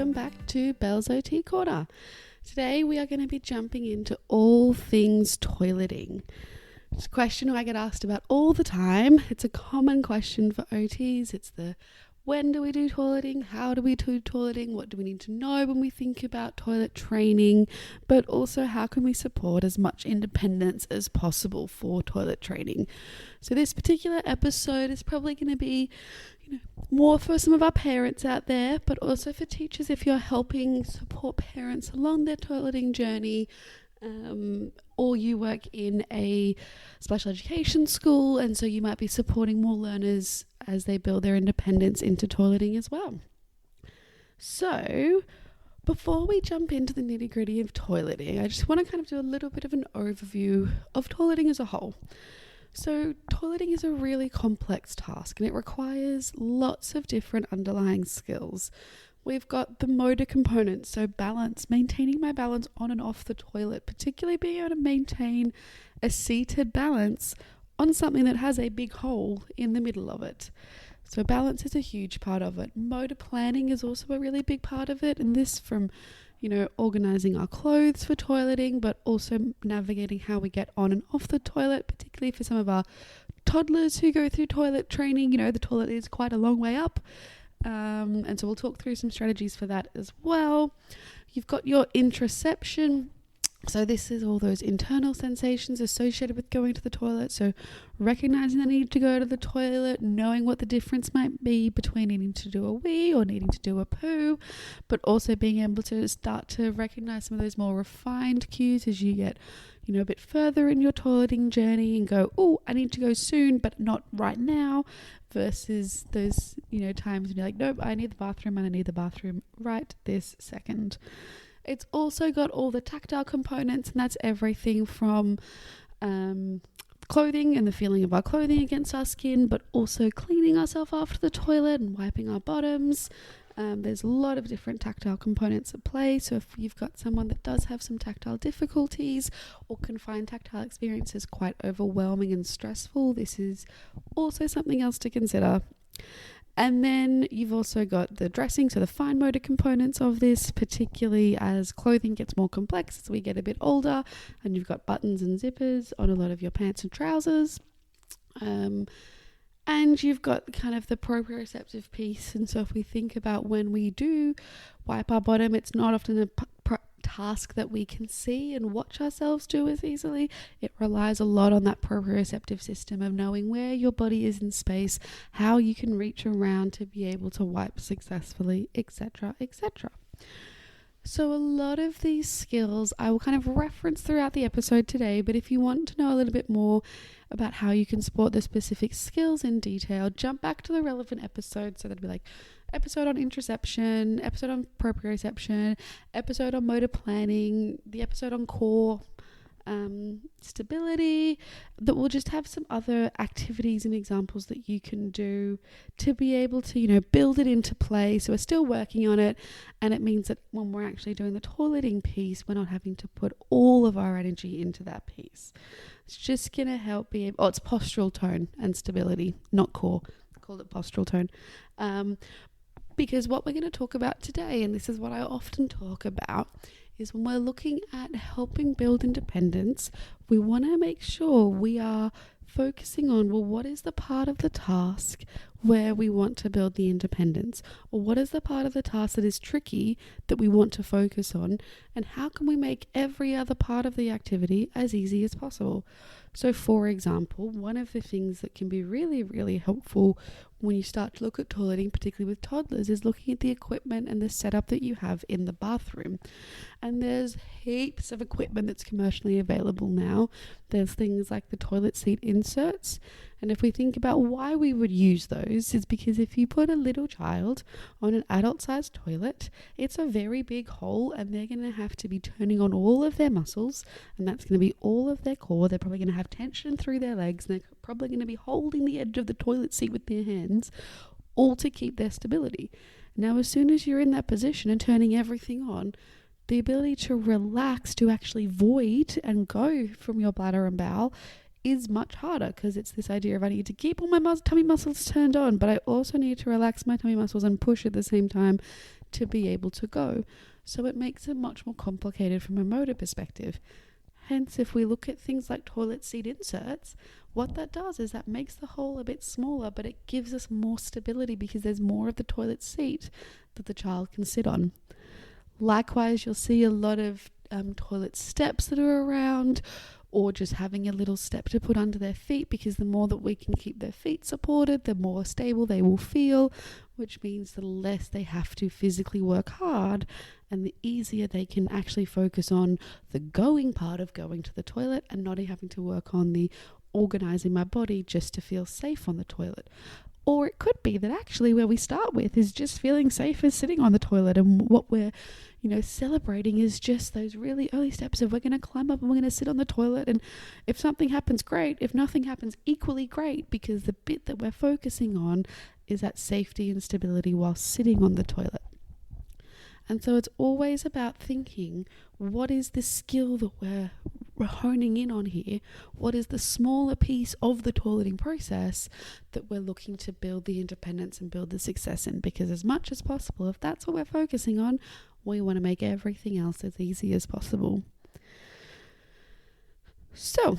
welcome back to Belle's OT Corner. Today we are going to be jumping into all things toileting. It's a question I get asked about all the time. It's a common question for OTs. It's the when do we do toileting? How do we do toileting? What do we need to know when we think about toilet training? But also, how can we support as much independence as possible for toilet training? So this particular episode is probably going to be more for some of our parents out there, but also for teachers if you're helping support parents along their toileting journey, or you work in a special education school, and so you might be supporting more learners as they build their independence into toileting as well. So before we jump into the nitty-gritty of toileting, I just want to kind of do a little bit of an overview of toileting as a whole. So toileting is a really complex task and it requires lots of different underlying skills. We've got the motor components, so balance, maintaining my balance on and off the toilet, particularly being able to maintain a seated balance on something that has a big hole in the middle of it. So balance is a huge part of it. Motor planning is also a really big part of it, and this from organising our clothes for toileting, but also navigating how we get on and off the toilet, particularly for some of our toddlers who go through toilet training. The toilet is quite a long way up. And so we'll talk through some strategies for that as well. You've got your interoception. So this is all those internal sensations associated with going to the toilet. So recognizing the need to go to the toilet, knowing what the difference might be between needing to do a wee or needing to do a poo, but also being able to start to recognize some of those more refined cues as you get a bit further in your toileting journey and go, oh, I need to go soon, but not right now, versus those, times when you're like, nope, I need the bathroom and I need the bathroom right this second. It's also got all the tactile components, and that's everything from clothing and the feeling of our clothing against our skin, but also cleaning ourselves after the toilet and wiping our bottoms. There's a lot of different tactile components at play, so if you've got someone that does have some tactile difficulties or can find tactile experiences quite overwhelming and stressful, this is also something else to consider. And then you've also got the dressing, so the fine motor components of this, particularly as clothing gets more complex as we get a bit older, and you've got buttons and zippers on a lot of your pants and trousers. And you've got kind of the proprioceptive piece. And so if we think about when we do wipe our bottom, it's not often a task that we can see and watch ourselves do as easily. It relies a lot on that proprioceptive system of knowing where your body is in space, how you can reach around to be able to wipe successfully, etc., etc. So a lot of these skills I will kind of reference throughout the episode today, but if you want to know a little bit more about how you can support the specific skills in detail, jump back to the relevant episode. So that'd be like episode on interoception, episode on proprioception, episode on motor planning, the episode on core stability, that will just have some other activities and examples that you can do to be able to build it into play. So we're still working on it, and it means that when we're actually doing the toileting piece, we're not having to put all of our energy into that piece. It's just going to help it's postural tone and stability, not core. I call it postural tone. Because what we're going to talk about today, and this is what I often talk about, is when we're looking at helping build independence, we want to make sure we are focusing on, what is the part of the task where we want to build the independence? Or what is the part of the task that is tricky that we want to focus on? And how can we make every other part of the activity as easy as possible? So for example, one of the things that can be really, really helpful when you start to look at toileting, particularly with toddlers, is looking at the equipment and the setup that you have in the bathroom. And there's heaps of equipment that's commercially available now. There's things like the toilet seat inserts. And if we think about why we would use those, is because if you put a little child on an adult-sized toilet, it's a very big hole, and they're going to have to be turning on all of their muscles, and that's going to be all of their core. They're probably going to have tension through their legs, and they're probably going to be holding the edge of the toilet seat with their hands, all to keep their stability. Now, as soon as you're in that position and turning everything on, the ability to relax, to actually void and go from your bladder and bowel is much harder, because it's this idea of I need to keep all my tummy muscles turned on, but I also need to relax my tummy muscles and push at the same time to be able to go. So it makes it much more complicated from a motor perspective. Hence, if we look at things like toilet seat inserts, what that does is that makes the hole a bit smaller, but it gives us more stability because there's more of the toilet seat that the child can sit on. Likewise, you'll see a lot of toilet steps that are around, or just having a little step to put under their feet, because the more that we can keep their feet supported, the more stable they will feel, which means the less they have to physically work hard and the easier they can actually focus on the going part of going to the toilet and not having to work on the organizing my body just to feel safe on the toilet. Or it could be that actually where we start with is just feeling safe as sitting on the toilet, and what we're celebrating is just those really early steps of we're going to climb up and we're going to sit on the toilet, and if something happens, great. If nothing happens, equally great, because the bit that we're focusing on is that safety and stability while sitting on the toilet. And so it's always about thinking, what is the skill that we're honing in on here? What is the smaller piece of the toileting process that we're looking to build the independence and build the success in? Because as much as possible, if that's what we're focusing on, we want to make everything else as easy as possible. So,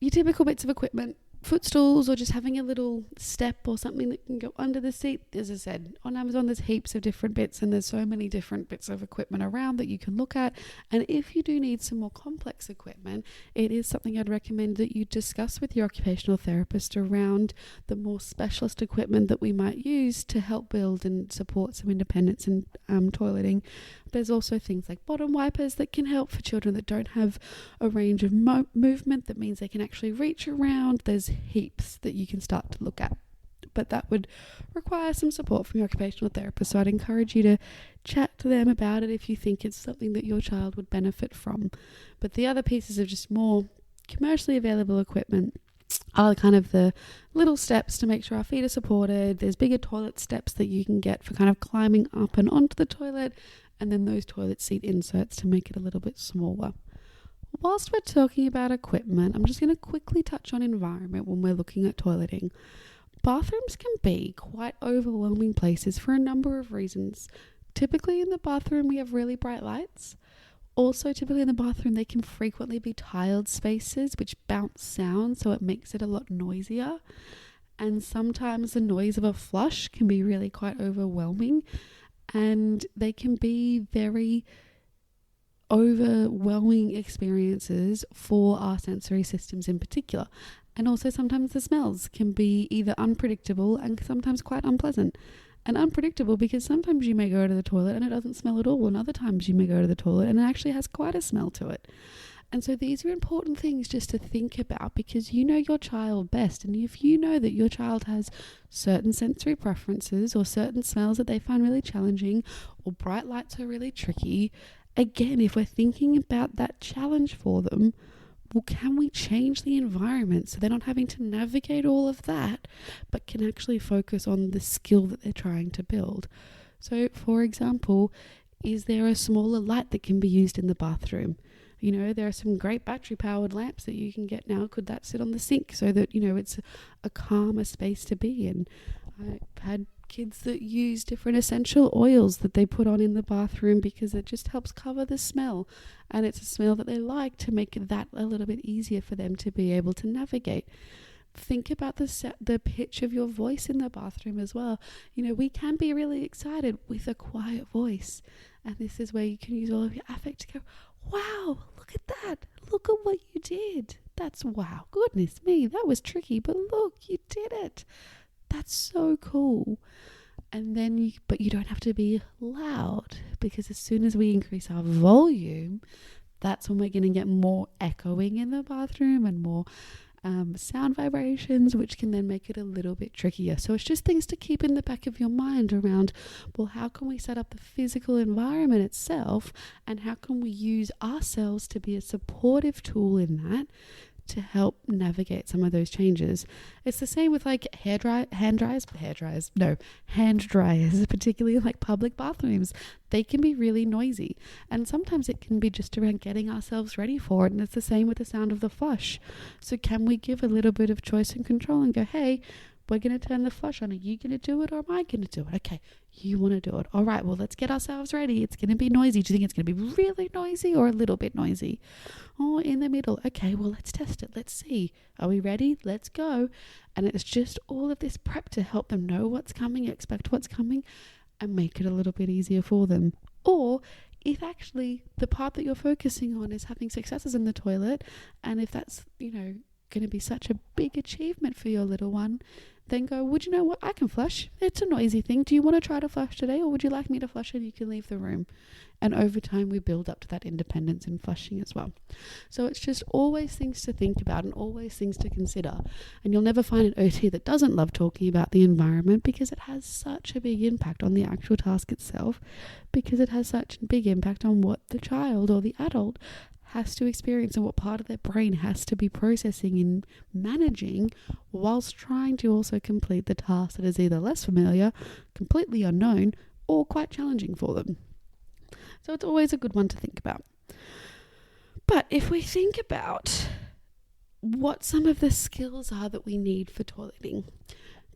your typical bits of equipment, footstools, or just having a little step or something that can go under the seat. As I said, on Amazon there's heaps of different bits, and there's so many different bits of equipment around that you can look at. And if you do need some more complex equipment, it is something I'd recommend that you discuss with your occupational therapist around the more specialist equipment that we might use to help build and support some independence in toileting. There's also things like bottom wipers that can help for children that don't have a range of movement. That means they can actually reach around. There's heaps that you can start to look at, but that would require some support from your occupational therapist. So I'd encourage you to chat to them about it if you think it's something that your child would benefit from. But the other pieces of just more commercially available equipment are kind of the little steps to make sure our feet are supported. There's bigger toilet steps that you can get for kind of climbing up and onto the toilet, and then those toilet seat inserts to make it a little bit smaller. Whilst we're talking about equipment, I'm just going to quickly touch on environment when we're looking at toileting. Bathrooms can be quite overwhelming places for a number of reasons. Typically in the bathroom we have really bright lights. Also typically in the bathroom they can frequently be tiled spaces which bounce sound, so it makes it a lot noisier. And sometimes the noise of a flush can be really quite overwhelming, and they can be very overwhelming experiences for our sensory systems in particular. And also sometimes the smells can be either unpredictable and sometimes quite unpleasant. And unpredictable because sometimes you may go to the toilet and it doesn't smell at all, and other times you may go to the toilet and it actually has quite a smell to it. And so these are important things just to think about, because you know your child best. And if you know that your child has certain sensory preferences or certain smells that they find really challenging, or bright lights are really tricky, again, if we're thinking about that challenge for them, well, can we change the environment so they're not having to navigate all of that, but can actually focus on the skill that they're trying to build? So, for example, is there a smaller light that can be used in the bathroom? There are some great battery-powered lamps that you can get now. Could that sit on the sink so that, it's a calmer space to be in? I've had kids that use different essential oils that they put on in the bathroom because it just helps cover the smell, and it's a smell that they like to make that a little bit easier for them to be able to navigate. Think about the pitch of your voice in the bathroom as well. We can be really excited with a quiet voice, and this is where you can use all of your affect to go, wow, look at that, look at what you did, that's wow, goodness me, that was tricky, but look, you did it. That's so cool. And then but you don't have to be loud, because as soon as we increase our volume, that's when we're going to get more echoing in the bathroom and more sound vibrations, which can then make it a little bit trickier. So it's just things to keep in the back of your mind around, well, how can we set up the physical environment itself, and how can we use ourselves to be a supportive tool in that to help navigate some of those changes. It's the same with like hand dryers, particularly like public bathrooms. They can be really noisy, and sometimes it can be just around getting ourselves ready for it. And it's the same with the sound of the flush. So can we give a little bit of choice and control and go, hey, we're going to turn the flush on. Are you going to do it or am I going to do it? Okay, you want to do it. All right, well, let's get ourselves ready. It's going to be noisy. Do you think it's going to be really noisy or a little bit noisy? Or in the middle? Okay, well, let's test it. Let's see. Are we ready? Let's go. And it's just all of this prep to help them know what's coming, expect what's coming, and make it a little bit easier for them. Or if actually the part that you're focusing on is having successes in the toilet, and if that's, going to be such a big achievement for your little one, then go, would you know what? I can flush. It's a noisy thing. Do you want to try to flush today, or would you like me to flush and you can leave the room? And over time, we build up to that independence in flushing as well. So it's just always things to think about and always things to consider. And you'll never find an OT that doesn't love talking about the environment, because it has such a big impact on the actual task itself, because it has such a big impact on what the child or the adult has to experience and what part of their brain has to be processing and managing, whilst trying to also complete the task that is either less familiar, completely unknown, or quite challenging for them. So it's always a good one to think about. But if we think about what some of the skills are that we need for toileting,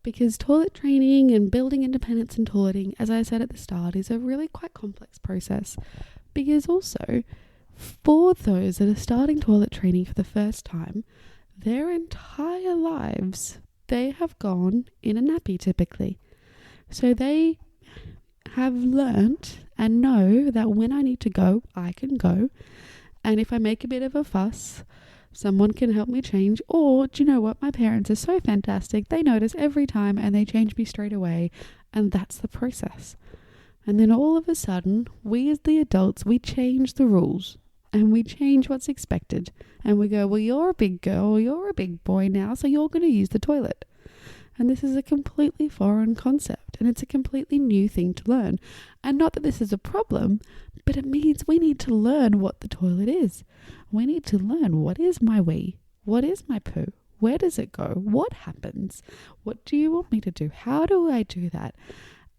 because toilet training and building independence in toileting, as I said at the start, is a really quite complex process, because also for those that are starting toilet training for the first time, their entire lives, they have gone in a nappy typically. So they have learnt and know that when I need to go, I can go. And if I make a bit of a fuss, someone can help me change. Or, do you know what? My parents are so fantastic. They notice every time and they change me straight away. And that's the process. And then all of a sudden, we as the adults, we change the rules. And we change what's expected. And we go, well, you're a big girl, you're a big boy now, so you're going to use the toilet. And this is a completely foreign concept. And it's a completely new thing to learn. And not that this is a problem, but it means we need to learn what the toilet is. We need to learn, what is my wee? What is my poo? Where does it go? What happens? What do you want me to do? How do I do that?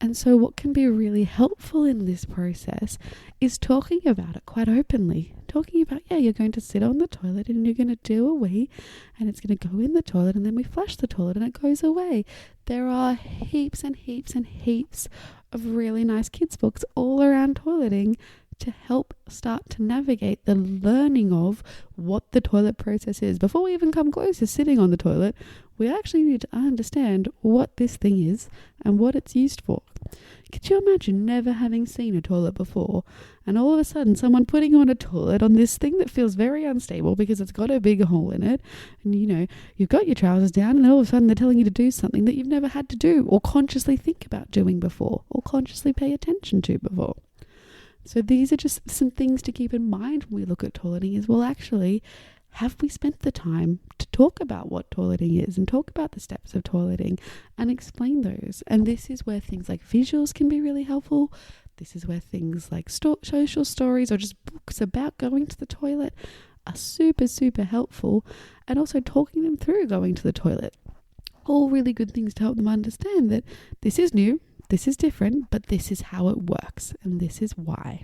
And so what can be really helpful in this process is talking about it quite openly. Talking about, you're going to sit on the toilet and you're going to do a wee and it's going to go in the toilet and then we flush the toilet and it goes away. There are heaps and heaps and heaps of really nice kids books all around toileting to help start to navigate the learning of what the toilet process is. Before we even come close to sitting on the toilet, we actually need to understand what this thing is and what it's used for. Could you imagine never having seen a toilet before, and all of a sudden someone putting on a toilet on this thing that feels very unstable because it's got a big hole in it, and you've got your trousers down, and all of a sudden they're telling you to do something that you've never had to do or consciously think about doing before or consciously pay attention to before. So these are just some things to keep in mind when we look at toileting is, well, actually, have we spent the time to talk about what toileting is and talk about the steps of toileting and explain those? And this is where things like visuals can be really helpful. This is where things like social stories or just books about going to the toilet are super, super helpful. And also talking them through going to the toilet. All really good things to help them understand that this is new. This is different, but this is how it works, and this is why.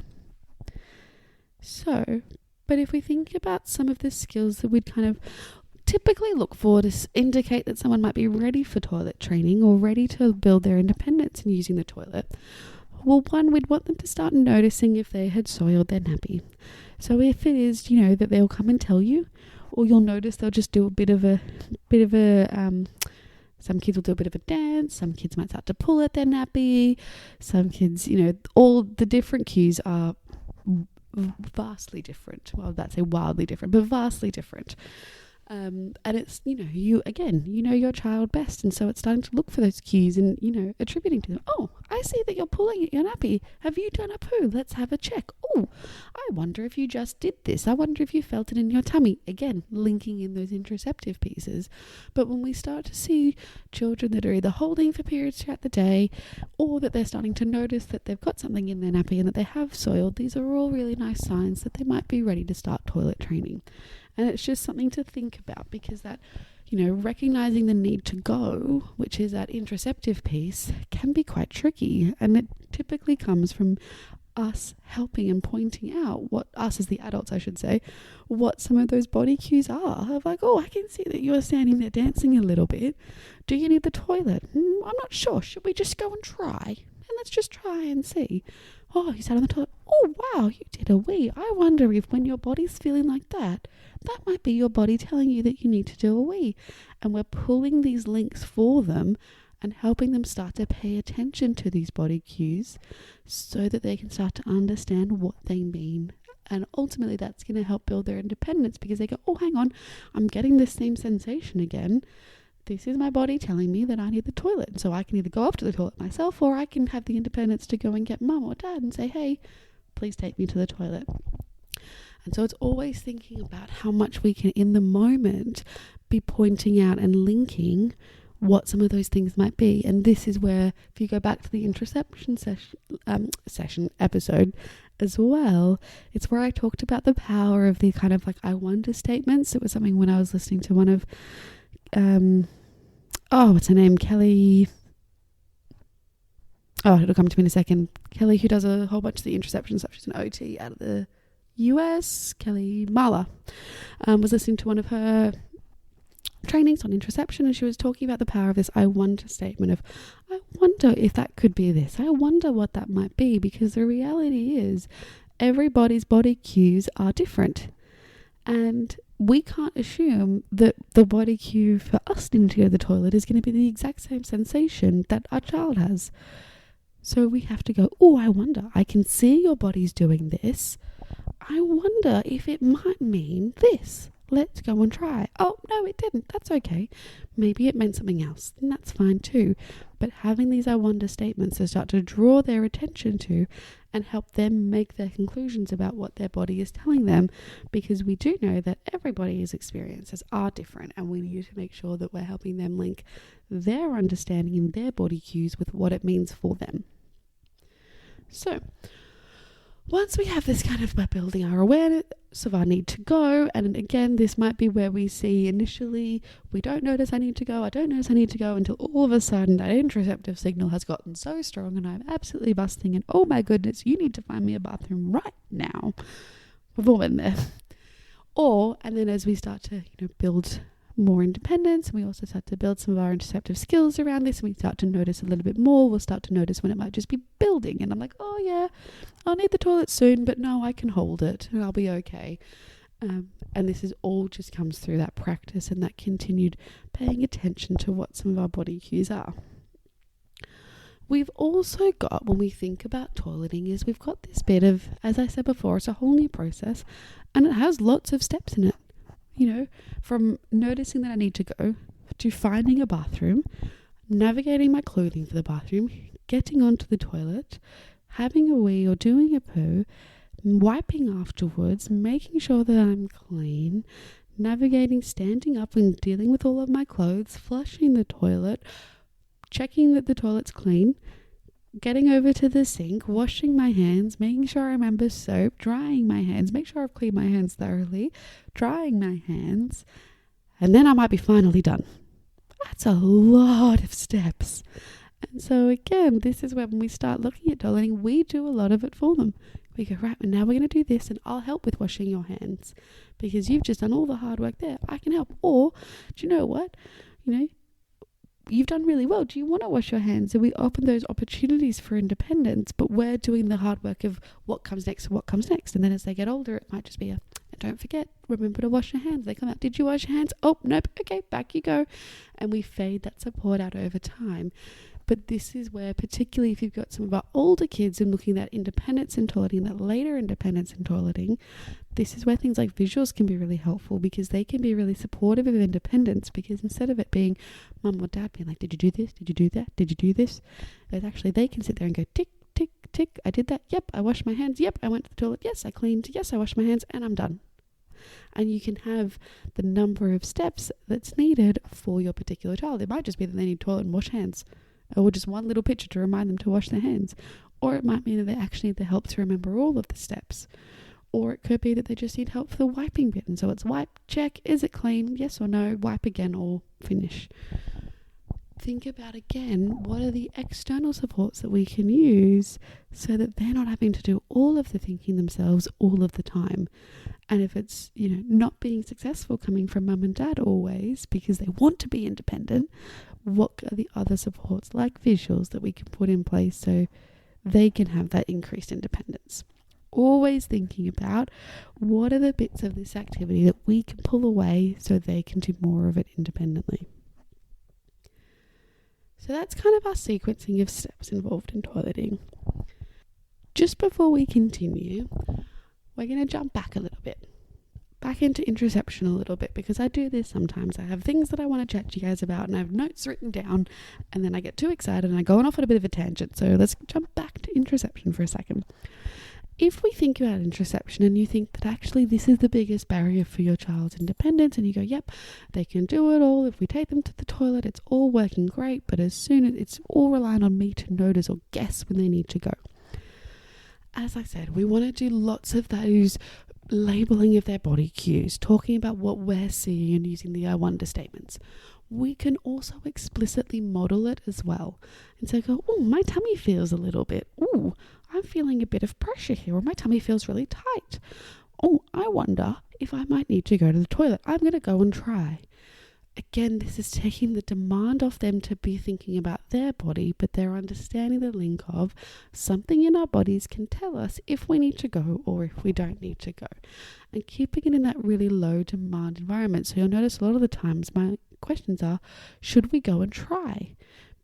So, but if we think about some of the skills that we'd kind of typically look for to indicate that someone might be ready for toilet training or ready to build their independence in using the toilet, well, one, we'd want them to start noticing if they had soiled their nappy. So if it is, that they'll come and tell you, or you'll notice they'll just do a bit of a some kids will do a bit of a dance. Some kids might start to pull at their nappy. Some kids, all the different cues are vastly different. Well, that's say wildly different, but vastly different. And it's, you your child best. And so it's starting to look for those cues and, attributing to them. Oh, I see that you're pulling at your nappy. Have you done a poo? Let's have a check. Oh, I wonder if you just did this. I wonder if you felt it in your tummy. Again, linking in those interoceptive pieces. But when we start to see children that are either holding for periods throughout the day or that they're starting to notice that they've got something in their nappy and that they have soiled, these are all really nice signs that they might be ready to start toilet training. And it's just something to think about, because that, recognizing the need to go, which is that interoceptive piece, can be quite tricky. And it typically comes from us helping and pointing out what us as the adults, I should say, what some of those body cues are. Of like, oh, I can see that you're standing there dancing a little bit. Do you need the toilet? I'm not sure. Should we just go and try? And let's just try and see. Oh, you sat on the toilet. Oh, wow, you did a wee. I wonder if when your body's feeling like that might be your body telling you that you need to do a wee. And we're pulling these links for them and helping them start to pay attention to these body cues so that they can start to understand what they mean. And ultimately that's going to help build their independence, because they go, oh, hang on, I'm getting this same sensation again. This is my body telling me that I need the toilet. So I can either go off to the toilet myself, or I can have the independence to go and get mum or dad and say, hey, please take me to the toilet. And so it's always thinking about how much we can, in the moment, be pointing out and linking what some of those things might be. And this is where, if you go back to the interoception session episode as well, it's where I talked about the power of the kind of like I wonder statements. It was something when I was listening to one of what's her name, Kelly, it'll come to me in a second, Kelly, who does a whole bunch of the interoception stuff. She's an OT out of the US, Kelly Marla, was listening to one of her trainings on interoception, and she was talking about the power of this I wonder statement of, I wonder if that could be this, I wonder what that might be, because the reality is everybody's body cues are different, and we can't assume that the body cue for us needing to go to the toilet is going to be the exact same sensation that our child has. So we have to go, oh, I wonder, I can see your body's doing this, I wonder if it might mean this. Let's go and try. Oh, no, it didn't. That's okay. Maybe it meant something else. And that's fine too. But having these I wonder statements to start to draw their attention to and help them make their conclusions about what their body is telling them, because we do know that everybody's experiences are different, and we need to make sure that we're helping them link their understanding and their body cues with what it means for them. So once we have this kind of, by building our awareness of our need to go, and again, this might be where we see initially, we don't notice I need to go, I don't notice I need to go, until all of a sudden that interoceptive signal has gotten so strong and I'm absolutely busting, and oh my goodness, you need to find me a bathroom right now. We've all been there. And then as we start to, build more independence, and we also start to build some of our interoceptive skills around this, and we start to notice a little bit more, we'll start to notice when it might just be building, and I'm like, oh yeah, I'll need the toilet soon, but no, I can hold it and I'll be okay. And this is all just comes through that practice and that continued paying attention to what some of our body cues are. We've also got, when we think about toileting, is we've got this bit of, as I said before, it's a whole new process, and it has lots of steps in it. From noticing that I need to go, to finding a bathroom, navigating my clothing for the bathroom, getting onto the toilet, having a wee or doing a poo, wiping afterwards, making sure that I'm clean, navigating, standing up and dealing with all of my clothes, flushing the toilet, checking that the toilet's clean, getting over to the sink, washing my hands, making sure I remember soap, drying my hands, make sure I've cleaned my hands thoroughly, drying my hands, and then I might be finally done. That's a lot of steps. And so again, this is when we start looking at toileting, we do a lot of it for them. We go, right, now we're going to do this, and I'll help with washing your hands because you've just done all the hard work there. I can help. Or, do you know what? You've done really well. Do you want to wash your hands? So we open those opportunities for independence, but we're doing the hard work of what comes next. And then as they get older, it might just be don't forget, remember to wash your hands. They come out, did you wash your hands? Oh, nope. Okay, back you go. And we fade that support out over time. But this is where, particularly if you've got some of our older kids and looking at independence in toileting, that later independence in toileting, this is where things like visuals can be really helpful, because they can be really supportive of independence, because instead of it being mum or dad being like, did you do this? Did you do that? Did you do this? It's actually, they can sit there and go, tick, tick, tick. I did that. Yep. I washed my hands. Yep. I went to the toilet. Yes. I cleaned. Yes. I washed my hands, and I'm done. And you can have the number of steps that's needed for your particular child. It might just be that they need toilet and wash hands, or just one little picture to remind them to wash their hands. Or it might mean that they actually need the help to remember all of the steps. Or it could be that they just need help for the wiping bit. And so it's wipe, check, is it clean? Yes or no, wipe again, or finish. think about again, what are the external supports that we can use so that they're not having to do all of the thinking themselves all of the time. And if it's, not being successful coming from mum and dad always because they want to be independent, what are the other supports like visuals that we can put in place so they can have that increased independence? Always thinking about what are the bits of this activity that we can pull away so they can do more of it independently. So that's kind of our sequencing of steps involved in toileting. Just before we continue, we're going to jump back a little bit. Back into interoception a little bit, because I do this sometimes. I have things that I want to chat to you guys about and I have notes written down and then I get too excited and I go off on a bit of a tangent. So let's jump back to interoception for a second. If we think about interoception and you think that actually this is the biggest barrier for your child's independence and you go, yep, they can do it all. If we take them to the toilet, it's all working great. But as soon as it's all relying on me to notice or guess when they need to go. As I said, we want to do lots of those labeling of their body cues, talking about what we're seeing and using the I wonder statements. We can also explicitly model it as well. And so go, oh, my tummy feels a little bit. Oh, I'm feeling a bit of pressure here, or my tummy feels really tight. Oh, I wonder if I might need to go to the toilet. I'm going to go and try. Again, this is taking the demand off them to be thinking about their body, but they're understanding the link of something in our bodies can tell us if we need to go or if we don't need to go. And keeping it in that really low demand environment. So you'll notice a lot of the times my questions are, should we go and try?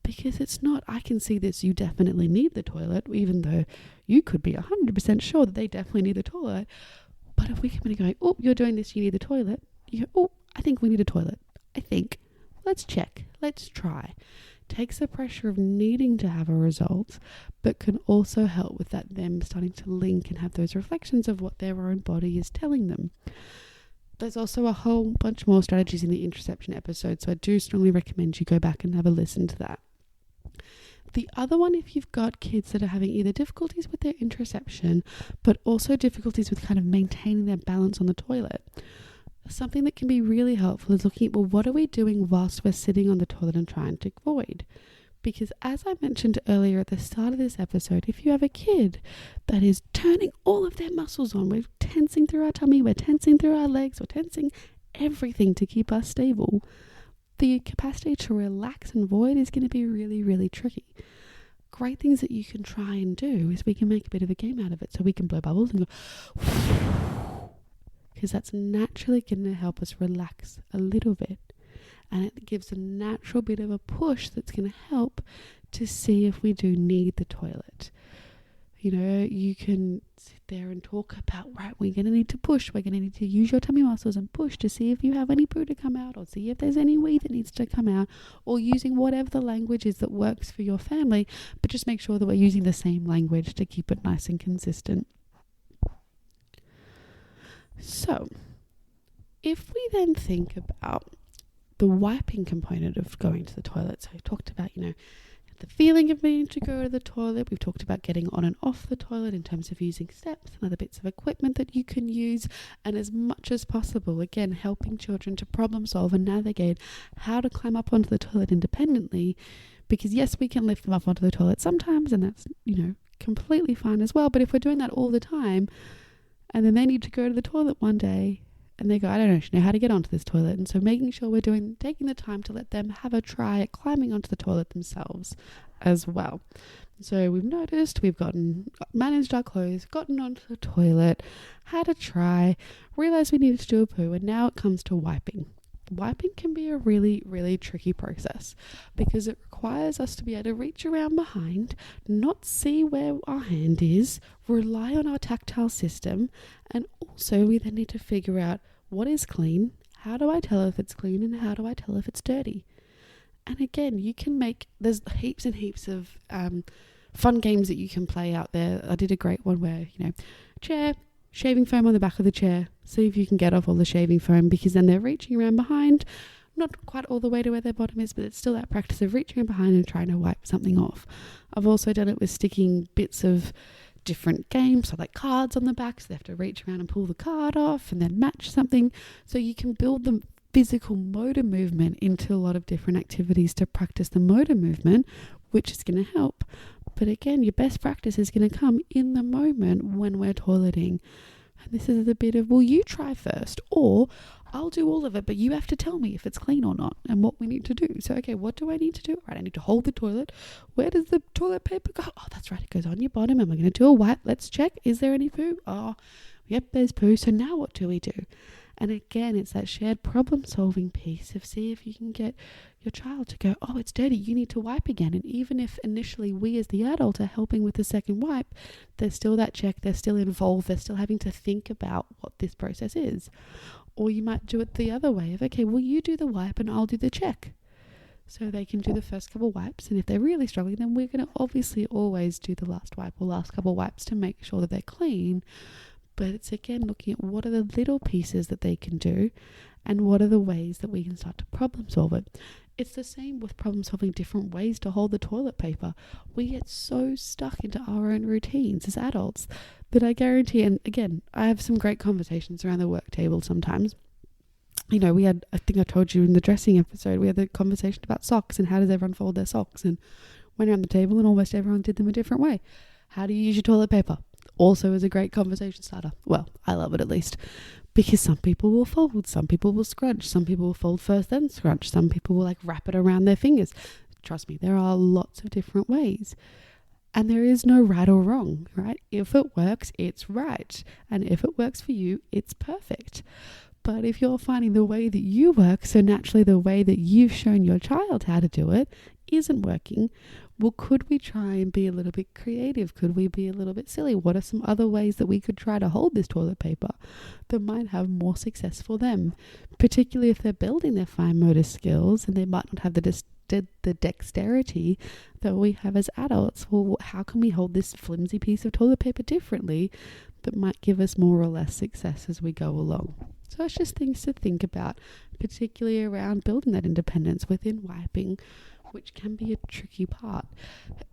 Because it's not, I can see this, you definitely need the toilet, even though you could be 100% sure that they definitely need the toilet. But if we come in and go, oh, you're doing this, you need the toilet. You go, oh, I think we need a toilet. I think, let's check, let's try. Takes the pressure of needing to have a result, but can also help with that them starting to link and have those reflections of what their own body is telling them. There's also a whole bunch more strategies in the interoception episode, so I do strongly recommend you go back and have a listen to that. The other one, if you've got kids that are having either difficulties with their interoception, but also difficulties with kind of maintaining their balance on the toilet, something that can be really helpful is looking at, well, what are we doing whilst we're sitting on the toilet and trying to void? Because as I mentioned earlier at the start of this episode, if you have a kid that is turning all of their muscles on, we're tensing through our tummy, we're tensing through our legs, we're tensing everything to keep us stable, the capacity to relax and void is going to be really, really tricky. Great things that you can try and do is we can make a bit of a game out of it. So we can blow bubbles and go, because that's naturally going to help us relax a little bit. And it gives a natural bit of a push that's going to help to see if we do need the toilet. You can sit there and talk about, right, we're going to need to push. We're going to need to use your tummy muscles and push to see if you have any poo to come out, or see if there's any wee that needs to come out, or using whatever the language is that works for your family. But just make sure that we're using the same language to keep it nice and consistent. So, if we then think about the wiping component of going to the toilet, so we talked about, the feeling of needing to go to the toilet. We've talked about getting on and off the toilet in terms of using steps and other bits of equipment that you can use, and as much as possible, again, helping children to problem solve and navigate how to climb up onto the toilet independently, because yes, we can lift them up onto the toilet sometimes, and that's, completely fine as well. But if we're doing that all the time, and then they need to go to the toilet one day, and they go, I don't actually know how to get onto this toilet. And so making sure we're taking the time to let them have a try at climbing onto the toilet themselves as well. So we've noticed, we've managed our clothes, gotten onto the toilet, had a try, realized we needed to do a poo, and now it comes to wiping. Wiping can be a really, really tricky process because it requires us to be able to reach around behind, not see where our hand is, rely on our tactile system, and also we then need to figure out what is clean, how do I tell if it's clean, and how do I tell if it's dirty. And again, there's heaps and heaps of fun games that you can play out there. I did a great one where, chair, shaving foam on the back of the chair. See if you can get off all the shaving foam, because then they're reaching around behind, not quite all the way to where their bottom is, but it's still that practice of reaching around behind and trying to wipe something off. I've also done it with sticking bits of different games, so like cards on the back, so they have to reach around and pull the card off and then match something. So you can build physical motor movement into a lot of different activities to practice the motor movement, which is going to help. But again, your best practice is going to come in the moment when we're toileting. And this is a bit of, well, you try first, or I'll do all of it, but you have to tell me if it's clean or not and what we need to do. So, okay, what do I need to do? Right, I need to hold the toilet. Where does the toilet paper go? Oh, that's right, it goes on your bottom. Am I going to do a wipe? Let's check. Is there any poo? Oh, yep, there's poo. So now what do we do? And again, it's that shared problem solving piece of see if you can get your child to go, oh, it's dirty, you need to wipe again. And even if initially we as the adult are helping with the second wipe, there's still that check, they're still involved, they're still having to think about what this process is. Or you might do it the other way of, okay, well, you do the wipe and I'll do the check. So they can do the first couple wipes. And if they're really struggling, then we're going to obviously always do the last wipe or last couple wipes to make sure that they're clean. But it's again looking at what are the little pieces that they can do and what are the ways that we can start to problem solve it. It's the same with problem solving different ways to hold the toilet paper. We get so stuck into our own routines as adults that I guarantee, and again, I have some great conversations around the work table sometimes. You know, we had, I think I told you in the dressing episode, we had the conversation about socks and how does everyone fold their socks, and went around the table and almost everyone did them a different way. How do you use your toilet paper? Also is a great conversation starter. Well, I love it at least. Because some people will fold, some people will scrunch, some people will fold first then scrunch, some people will like wrap it around their fingers. Trust me, there are lots of different ways. And there is no right or wrong, right? If it works, it's right. And if it works for you, it's perfect. But if you're finding the way that you work, so naturally the way that you've shown your child how to do it isn't working, well, could we try and be a little bit creative? Could we be a little bit silly? What are some other ways that we could try to hold this toilet paper that might have more success for them? Particularly if they're building their fine motor skills and they might not have the dexterity that we have as adults. Well, how can we hold this flimsy piece of toilet paper differently that might give us more or less success as we go along? So it's just things to think about, particularly around building that independence within wiping, which can be a tricky part.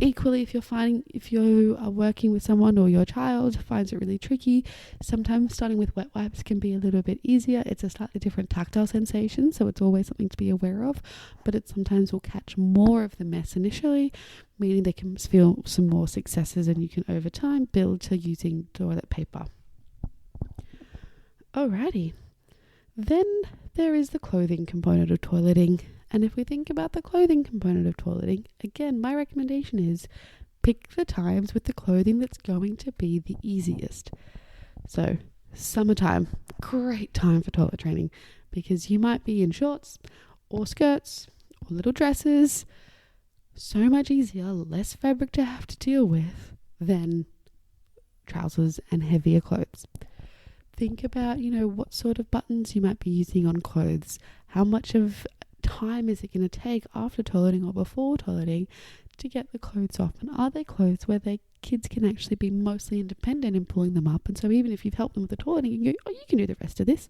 Equally, if you are working with someone or your child finds it really tricky, sometimes starting with wet wipes can be a little bit easier. It's a slightly different tactile sensation, so it's always something to be aware of, but it sometimes will catch more of the mess initially, meaning they can feel some more successes and you can over time build to using toilet paper. Alrighty. Then there is the clothing component of toileting. And if we think about the clothing component of toileting, again, my recommendation is pick the times with the clothing that's going to be the easiest. So, summertime, great time for toilet training because you might be in shorts or skirts or little dresses. So much easier, less fabric to have to deal with than trousers and heavier clothes. Think about, what sort of buttons you might be using on clothes. How much of time is it going to take after toileting or before toileting to get the clothes off? And are they clothes where their kids can actually be mostly independent in pulling them up? And so even if you've helped them with the toileting, you can go, oh, you can do the rest of this.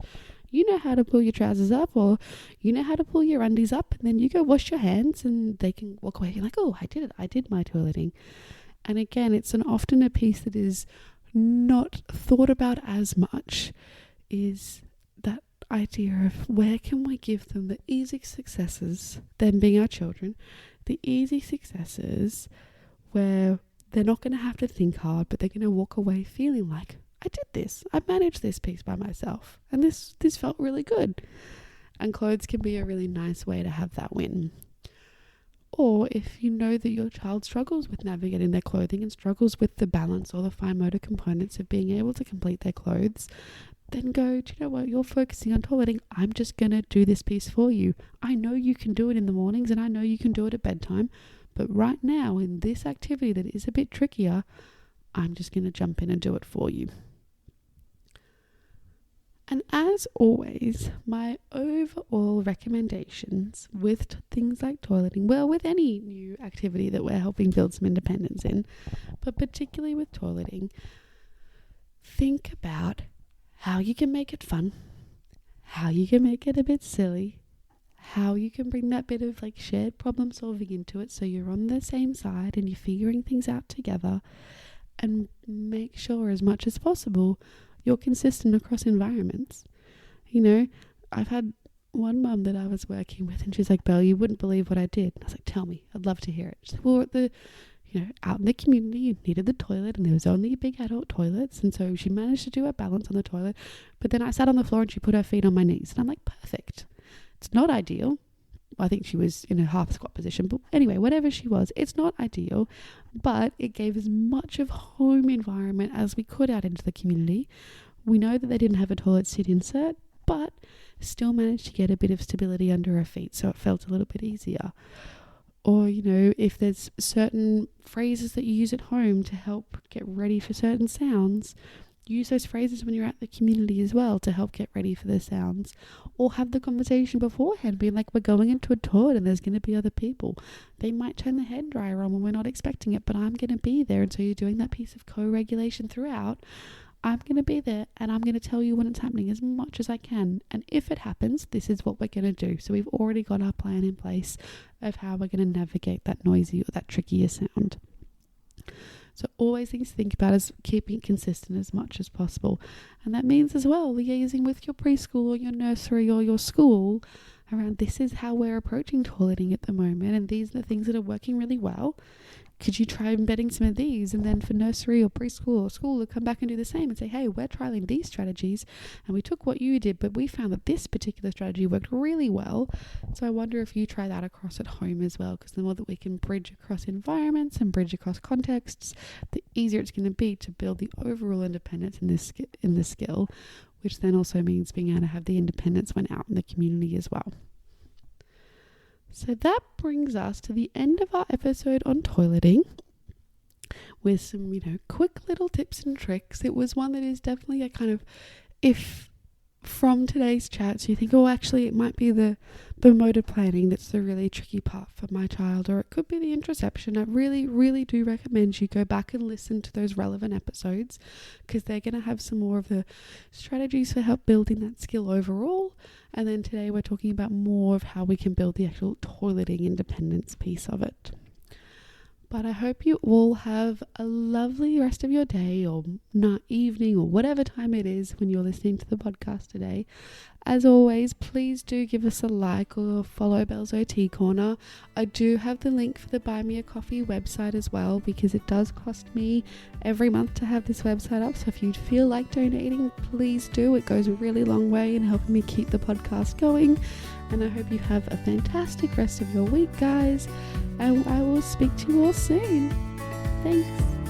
You know how to pull your trousers up, or you know how to pull your undies up, and then you go wash your hands and they can walk away. You're like, oh, I did it. I did my toileting. And again, it's often a piece that is not thought about as much, is that idea of where can we give them the easy successes, them being our children, the easy successes where they're not going to have to think hard, but they're going to walk away feeling like, I did this, I managed this piece by myself, and this felt really good. And clothes can be a really nice way to have that win. Or if you know that your child struggles with navigating their clothing and struggles with the balance or the fine motor components of being able to complete their clothes, then go, do you know what, you're focusing on toileting, I'm just going to do this piece for you. I know you can do it in the mornings and I know you can do it at bedtime, but right now in this activity that is a bit trickier, I'm just going to jump in and do it for you. And as always, my overall recommendations with things like toileting, well, with any new activity that we're helping build some independence in, but particularly with toileting, think about how you can make it fun, how you can make it a bit silly, how you can bring that bit of like shared problem solving into it so you're on the same side and you're figuring things out together, and make sure as much as possible you're consistent across environments. I've had one mum that I was working with, and she's like, Belle, you wouldn't believe what I did. And I was like, tell me, I'd love to hear it. She's like, well, out in the community, you needed the toilet, and there was only big adult toilets, and so she managed to do her balance on the toilet. But then I sat on the floor and she put her feet on my knees, and I'm like, perfect. It's not ideal. I think she was in a half squat position, but anyway, whatever she was, it's not ideal, but it gave as much of home environment as we could out into the community. We know that they didn't have a toilet seat insert, but still managed to get a bit of stability under her feet, so it felt a little bit easier. Or, if there's certain phrases that you use at home to help get ready for certain sounds, use those phrases when you're at the community as well to help get ready for the sounds. Or have the conversation beforehand, being like, we're going into a toilet and there's going to be other people. They might turn the head dryer on when we're not expecting it, but I'm going to be there. And so you're doing that piece of co-regulation throughout. I'm going to be there and I'm going to tell you when it's happening as much as I can. And if it happens, this is what we're going to do. So we've already got our plan in place of how we're going to navigate that noisy or that trickier sound. So always things to think about is keeping it consistent as much as possible. And that means as well liaising with your preschool or your nursery or your school around, this is how we're approaching toileting at the moment, and these are the things that are working really well. Could you try embedding some of these? And then for nursery or preschool or school, they'll come back and do the same and say, hey, we're trialing these strategies and we took what you did, but we found that this particular strategy worked really well. So I wonder if you try that across at home as well, because the more that we can bridge across environments and bridge across contexts, the easier it's going to be to build the overall independence in this skill, which then also means being able to have the independence when out in the community as well. So that brings us to the end of our episode on toileting with some, quick little tips and tricks. It was one that is definitely a kind of, if from today's chats you think, oh, actually it might be the motor planning that's the really tricky part for my child, or it could be the interoception, I really, really do recommend you go back and listen to those relevant episodes, because they're going to have some more of the strategies for help building that skill overall. And then today we're talking about more of how we can build the actual toileting independence piece of it. But I hope you all have a lovely rest of your day or night, evening, or whatever time it is when you're listening to the podcast today. As always, please do give us a like or follow Belle's OT Corner. I do have the link for the Buy Me a Coffee website as well, because it does cost me every month to have this website up. So if you feel like donating, please do. It goes a really long way in helping me keep the podcast going. And I hope you have a fantastic rest of your week, guys. And I will speak to you all soon. Thanks.